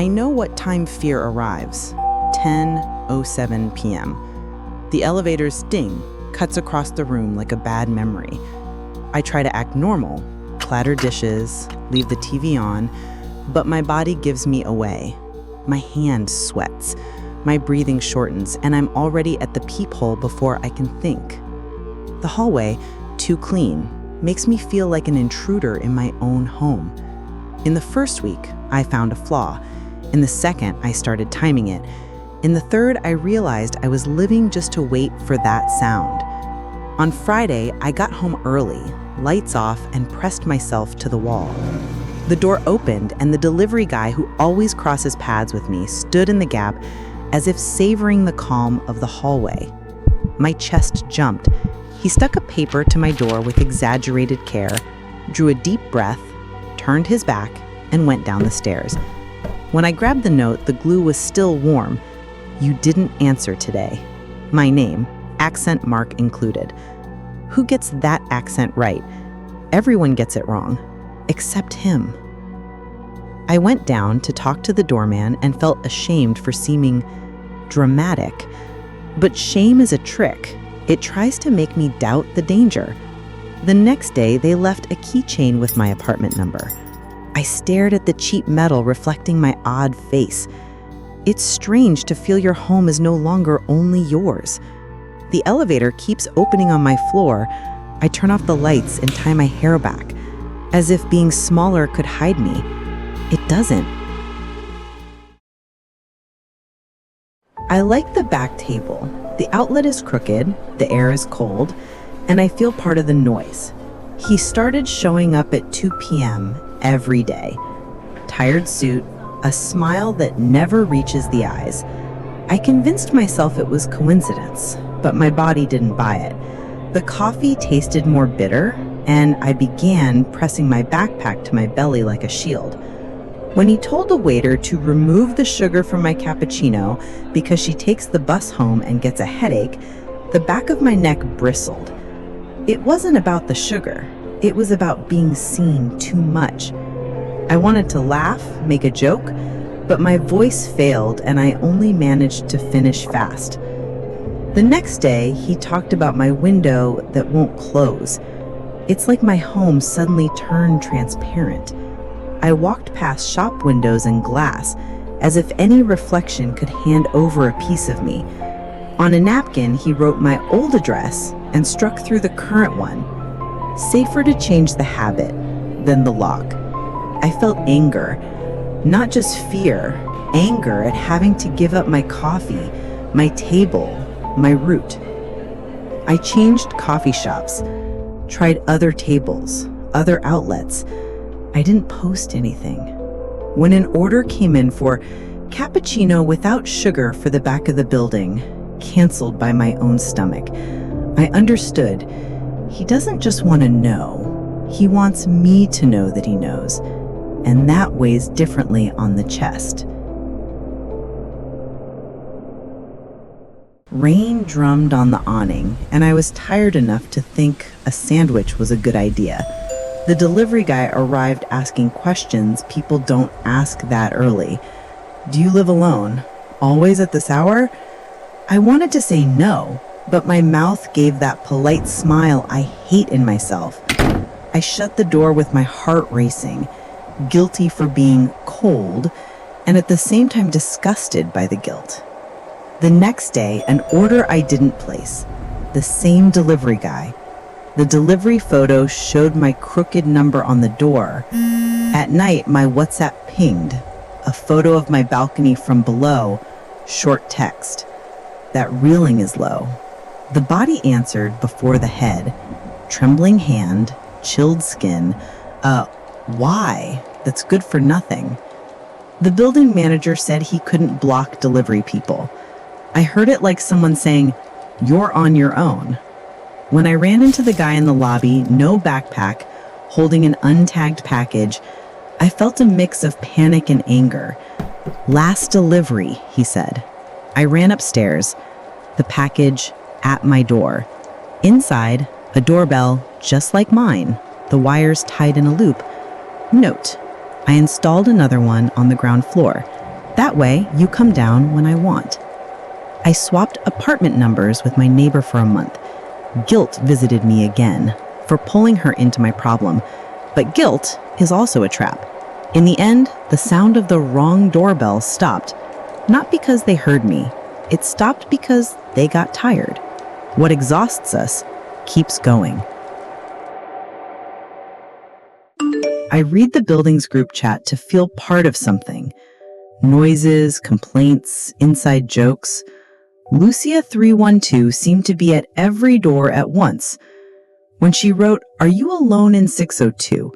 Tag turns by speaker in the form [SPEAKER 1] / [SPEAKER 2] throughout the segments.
[SPEAKER 1] I know what time fear arrives. 10:07 p.m. The elevator's ding cuts across the room like a bad memory. I try to act normal, clatter dishes, leave the TV on, but my body gives me away. My hand sweats, my breathing shortens, and I'm already at the peephole before I can think. The hallway, too clean, makes me feel like an intruder in my own home. In the first week, I found a flaw. In the second, I started timing it. In the third, I realized I was living just to wait for that sound. On Friday, I got home early, lights off, and pressed myself to the wall. The door opened, and the delivery guy who always crosses paths with me stood in the gap as if savoring the calm of the hallway. My chest jumped. He stuck a paper to my door with exaggerated care, drew a deep breath, turned his back, and went down the stairs. When I grabbed the note, the glue was still warm. "You didn't answer today." My name, accent mark included. Who gets that accent right? Everyone gets it wrong, except him. I went down to talk to the doorman and felt ashamed for seeming dramatic. But shame is a trick. It tries to make me doubt the danger. The next day, they left a keychain with my apartment number. I stared at the cheap metal reflecting my odd face. It's strange to feel your home is no longer only yours. The elevator keeps opening on my floor. I turn off the lights and tie my hair back, as if being smaller could hide me. It doesn't. I like the back table. The outlet is crooked, the air is cold, and I feel part of the noise. He started showing up at 2 p.m. every day. Tired suit, a smile that never reaches the eyes. I convinced myself it was coincidence, but my body didn't buy it. The coffee tasted more bitter, and I began pressing my backpack to my belly like a shield. When he told the waiter to remove the sugar from my cappuccino because she takes the bus home and gets a headache, the back of my neck bristled. It wasn't about the sugar. It was about being seen too much. I wanted to laugh, make a joke, but my voice failed and I only managed to finish fast. The next day, he talked about my window that won't close. It's like my home suddenly turned transparent. I walked past shop windows and glass, as if any reflection could hand over a piece of me. On a napkin, he wrote my old address and struck through the current one. Safer to change the habit than the lock. I felt anger, not just fear, anger at having to give up my coffee, my table, my route. I changed coffee shops, tried other tables, other outlets. I didn't post anything. When an order came in for cappuccino without sugar for the back of the building, canceled by my own stomach, I understood. He doesn't just want to know. He wants me to know that he knows. And that weighs differently on the chest. Rain drummed on the awning, and I was tired enough to think a sandwich was a good idea. The delivery guy arrived asking questions people don't ask that early. "Do you live alone? Always at this hour?" I wanted to say no, but my mouth gave that polite smile I hate in myself. I shut the door with my heart racing, guilty for being cold, and at the same time disgusted by the guilt. The next day, an order I didn't place. The same delivery guy. The delivery photo showed my crooked number on the door. At night, my WhatsApp pinged. A photo of my balcony from below, short text. That reeling is low. The body answered before the head. Trembling hand, chilled skin. Why? That's good for nothing. The building manager said he couldn't block delivery people. I heard it like someone saying, "You're on your own." When I ran into the guy in the lobby, no backpack, holding an untagged package, I felt a mix of panic and anger. "Last delivery," he said. I ran upstairs, the package at my door. Inside, a doorbell just like mine, the wires tied in a loop. Note: I installed another one on the ground floor. That way, you come down when I want. I swapped apartment numbers with my neighbor for a month. Guilt visited me again for pulling her into my problem, but guilt is also a trap. In the end, the sound of the wrong doorbell stopped, not because they heard me. It stopped because they got tired. What exhausts us keeps going. I read the building's group chat to feel part of something. Noises, complaints, inside jokes. Lucia 312 seemed to be at every door at once. When she wrote, "Are you alone in 602?"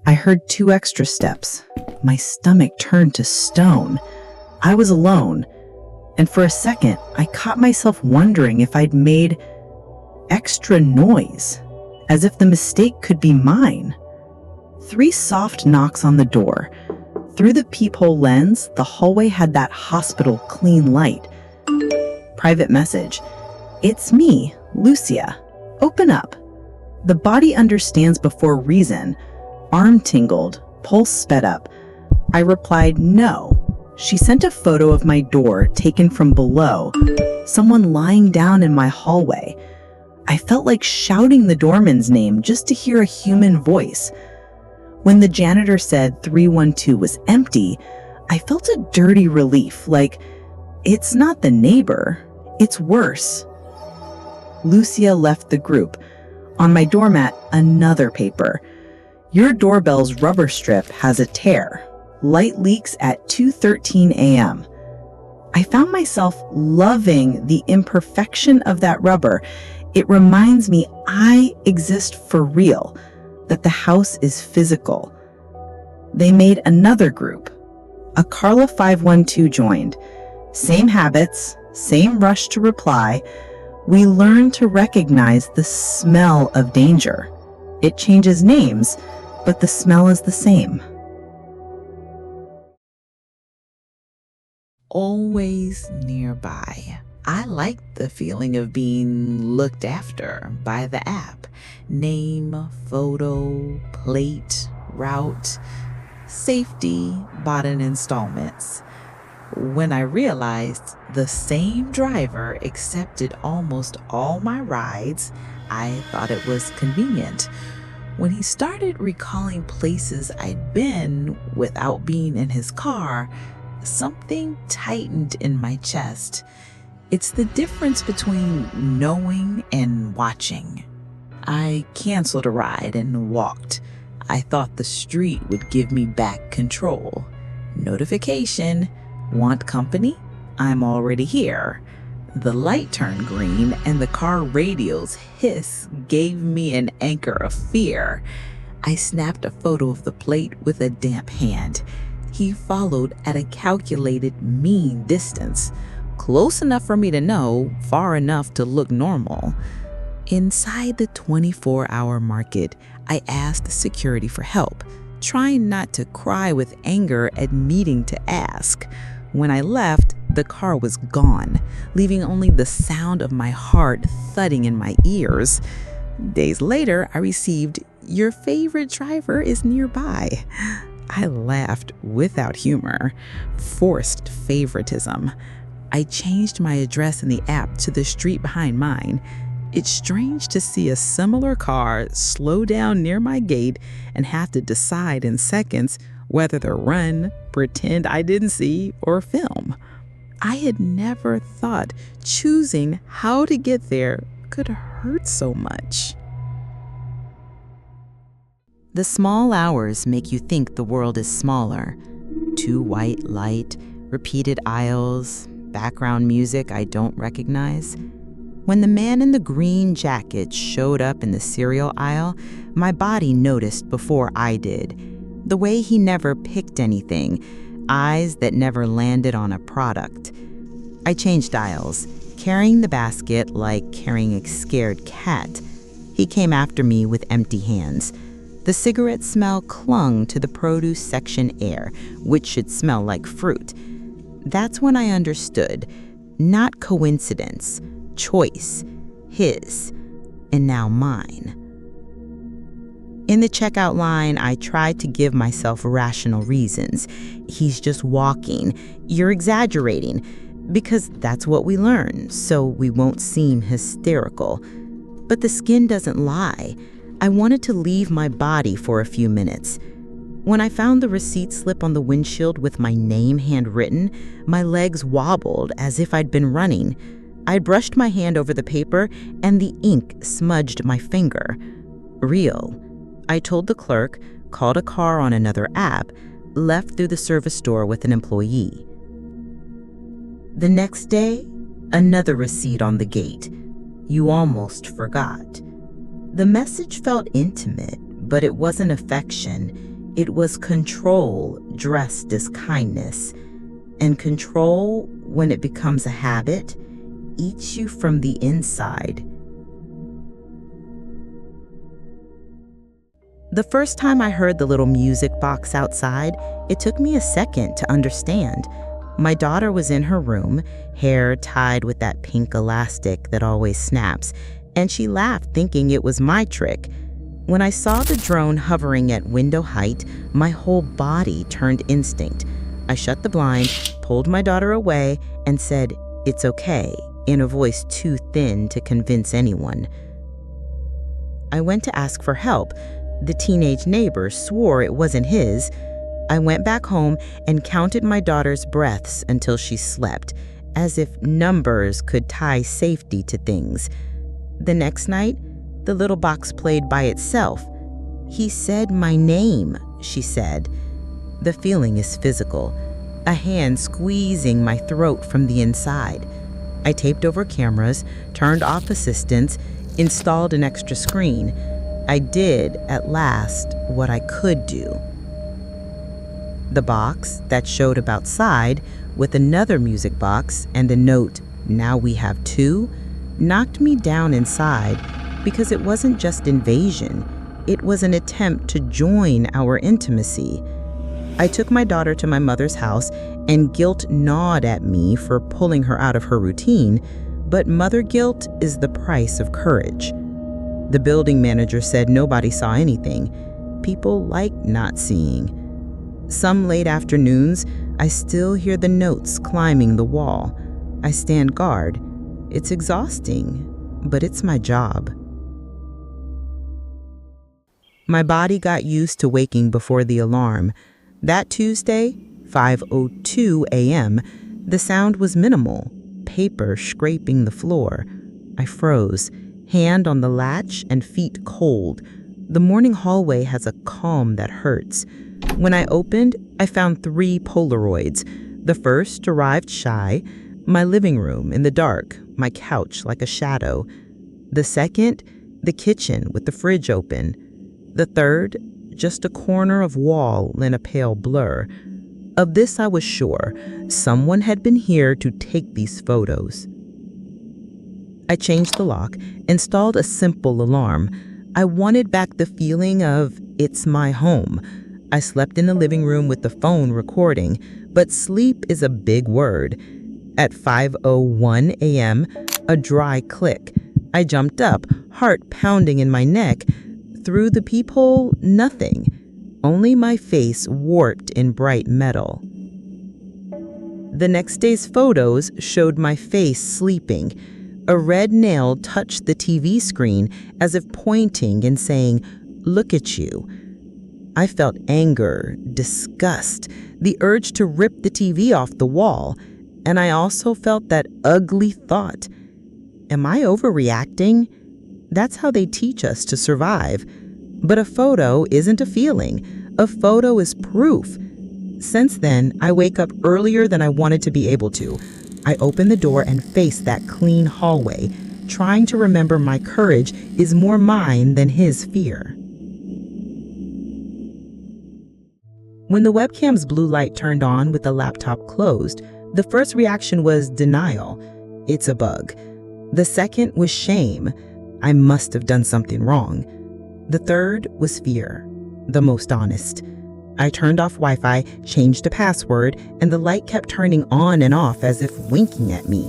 [SPEAKER 1] I heard 2 extra steps. My stomach turned to stone. I was alone. And for a second, I caught myself wondering if I'd made extra noise, as if the mistake could be mine. 3 soft knocks on the door. Through the peephole lens, the hallway had that hospital clean light. Private message. "It's me, Lucia. Open up." The body understands before reason. Arm tingled, pulse sped up. I replied, "No." She sent a photo of my door taken from below, someone lying down in my hallway. I felt like shouting the doorman's name just to hear a human voice. When the janitor said 312 was empty, I felt a dirty relief, like, it's not the neighbor, it's worse. Lucia left the group. On my doormat, another paper. "Your doorbell's rubber strip has a tear. Light leaks at 2:13 a.m. I found myself loving the imperfection of that rubber. It reminds me I exist for real, that the house is physical. They made another group. A Carla 512 joined. Same habits, same rush to reply. We learn to recognize the smell of danger. It changes names, but the smell is the same.
[SPEAKER 2] Always nearby. I like the feeling of being looked after by the app. Name, photo, plate, route, safety, bought in installments. When I realized the same driver accepted almost all my rides, I thought it was convenient. When he started recalling places I'd been without being in his car, something tightened in my chest. It's the difference between knowing and watching. I canceled a ride and walked. I thought the street would give me back control. Notification, want company? I'm already here. The light turned green and the car radio's hiss gave me an anchor of fear. I snapped a photo of the plate with a damp hand. He followed at a calculated mean distance, close enough for me to know, far enough to look normal. Inside the 24-hour market, I asked security for help, trying not to cry with anger at needing to ask. When I left, the car was gone, leaving only the sound of my heart thudding in my ears. Days later, I received, "Your favorite driver is nearby." I laughed without humor, forced favoritism. I changed my address in the app to the street behind mine. It's strange to see a similar car slow down near my gate and have to decide in seconds whether to run, pretend I didn't see, or film. I had never thought choosing how to get there could hurt so much.
[SPEAKER 3] The small hours make you think the world is smaller. Too white light, repeated aisles, background music I don't recognize. When the man in the green jacket showed up in the cereal aisle, my body noticed before I did. The way he never picked anything, eyes that never landed on a product. I changed aisles, carrying the basket like carrying a scared cat. He came after me with empty hands. The cigarette smell clung to the produce section air, which should smell like fruit. That's when I understood, not coincidence, choice, his, and now mine. In the checkout line, I tried to give myself rational reasons. He's just walking. You're exaggerating. Because that's what we learn, so we won't seem hysterical. But the skin doesn't lie. I wanted to leave my body for a few minutes. When I found the receipt slip on the windshield with my name handwritten, my legs wobbled as if I'd been running. I brushed my hand over the paper, and the ink smudged my finger. Real. I told the clerk, called a car on another app, left through the service door with an employee. The next day, another receipt on the gate. You almost forgot. The message felt intimate, but it wasn't affection. It was control dressed as kindness. And control, when it becomes a habit, eats you from the inside. The first time I heard the little music box outside, it took me a second to understand. My daughter was in her room, hair tied with that pink elastic that always snaps, and she laughed thinking it was my trick. When I saw the drone hovering at window height, my whole body turned instinct. I shut the blind, pulled my daughter away, and said, "It's okay," in a voice too thin to convince anyone. I went to ask for help. The teenage neighbor swore it wasn't his. I went back home and counted my daughter's breaths until she slept, as if numbers could tie safety to things. The next night, the little box played by itself. "He said my name," she said. The feeling is physical, a hand squeezing my throat from the inside. I taped over cameras, turned off assistants, installed an extra screen. I did, at last, what I could do. The box that showed up outside with another music box and the note, "Now we have two," knocked me down inside because it wasn't just invasion. It was an attempt to join our intimacy. I took my daughter to my mother's house, and guilt gnawed at me for pulling her out of her routine, but mother guilt is the price of courage. The building manager said nobody saw anything. People like not seeing. Some late afternoons, I still hear the notes climbing the wall. I stand guard. It's exhausting, but it's my job. My body got used to waking before the alarm. That Tuesday, 5:02 a.m., the sound was minimal, paper scraping the floor. I froze, hand on the latch and feet cold. The morning hallway has a calm that hurts. When I opened, I found 3 Polaroids. The first arrived shy, my living room in the dark, my couch like a shadow. The second, the kitchen with the fridge open. The third, just a corner of wall in a pale blur. Of this I was sure. Someone had been here to take these photos. I changed the lock, installed a simple alarm. I wanted back the feeling of it's my home. I slept in the living room with the phone recording, but sleep is a big word. At 5:01 a.m., a dry click. I jumped up, heart pounding in my neck. Through the peephole, nothing. Only my face warped in bright metal. The next day's photos showed my face sleeping. A red nail touched the TV screen as if pointing and saying, "Look at you." I felt anger, disgust, the urge to rip the TV off the wall, and I also felt that ugly thought. Am I overreacting? That's how they teach us to survive. But a photo isn't a feeling. A photo is proof. Since then, I wake up earlier than I wanted to be able to. I open the door and face that clean hallway, trying to remember my courage is more mine than his fear. When the webcam's blue light turned on with the laptop closed, the first reaction was denial. It's a bug. The second was shame. I must have done something wrong. The third was fear, the most honest. I turned off Wi-Fi, changed a password, and the light kept turning on and off as if winking at me.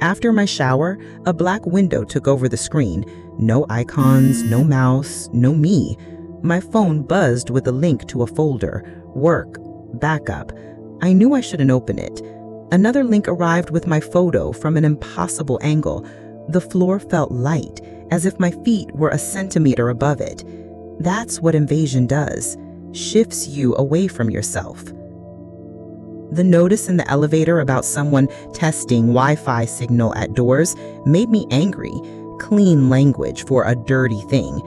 [SPEAKER 3] After my shower, a black window took over the screen.
[SPEAKER 1] No icons, no mouse, no me. My phone buzzed with a link to a folder, work, backup. I knew I shouldn't open it. Another link arrived with my photo from an impossible angle. The floor felt light, as if my feet were a centimeter above it. That's what invasion does, shifts you away from yourself. The notice in the elevator about someone testing Wi-Fi signal at doors made me angry. Clean language for a dirty thing.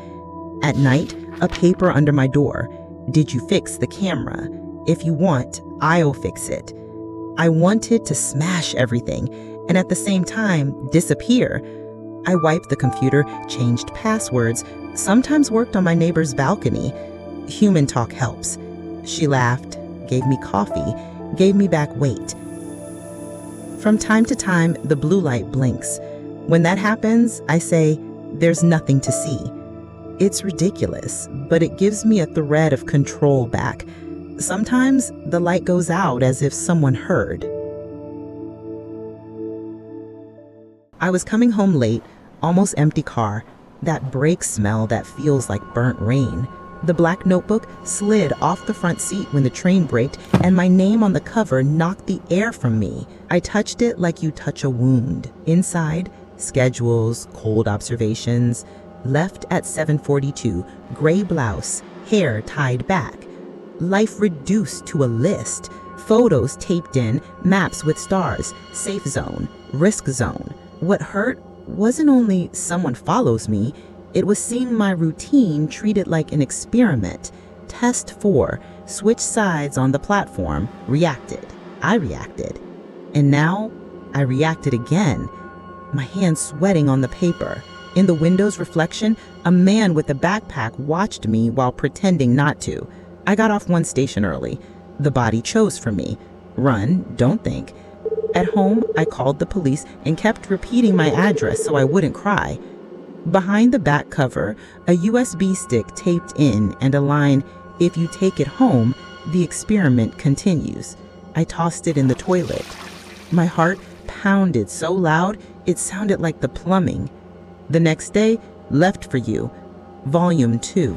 [SPEAKER 1] At night, a paper under my door. Did you fix the camera? If you want, I'll fix it. I wanted to smash everything and at the same time disappear. I wiped the computer, changed passwords, sometimes worked on my neighbor's balcony. Human talk helps. She laughed, gave me coffee, gave me back weight. From time to time, the blue light blinks. When that happens, I say, there's nothing to see. It's ridiculous, but it gives me a thread of control back. Sometimes the light goes out as if someone heard. I was coming home late, almost empty car, that brake smell that feels like burnt rain. The black notebook slid off the front seat when the train braked, and my name on the cover knocked the air from me. I touched it like you touch a wound. Inside, schedules, cold observations. Left at 7:42, gray blouse, hair tied back. Life reduced to a list. Photos taped in, maps with stars, safe zone, risk zone. What hurt wasn't only someone follows me, it was seeing my routine treated like an experiment. Test 4, switch sides on the platform, reacted. I reacted. And now I reacted again, my hands sweating on the paper. In the window's reflection, a man with a backpack watched me while pretending not to. I got off one station early. The body chose for me. Run, don't think. At home, I called the police and kept repeating my address so I wouldn't cry. Behind the back cover, a USB stick taped in and a line, "If you take it home, the experiment continues." I tossed it in the toilet. My heart pounded so loud, it sounded like the plumbing. The next day, Left for You, Volume 2.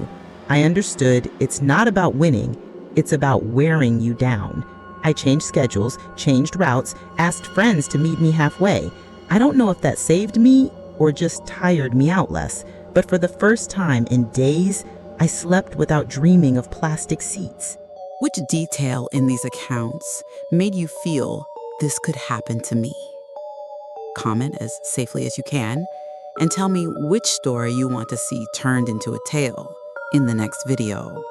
[SPEAKER 1] I understood it's not about winning, it's about wearing you down. I changed schedules, changed routes, asked friends to meet me halfway. I don't know if that saved me or just tired me out less, but for the first time in days, I slept without dreaming of plastic seats.
[SPEAKER 3] Which detail in these accounts made you feel this could happen to me? Comment as safely as you can, and tell me which story you want to see turned into a tale in the next video.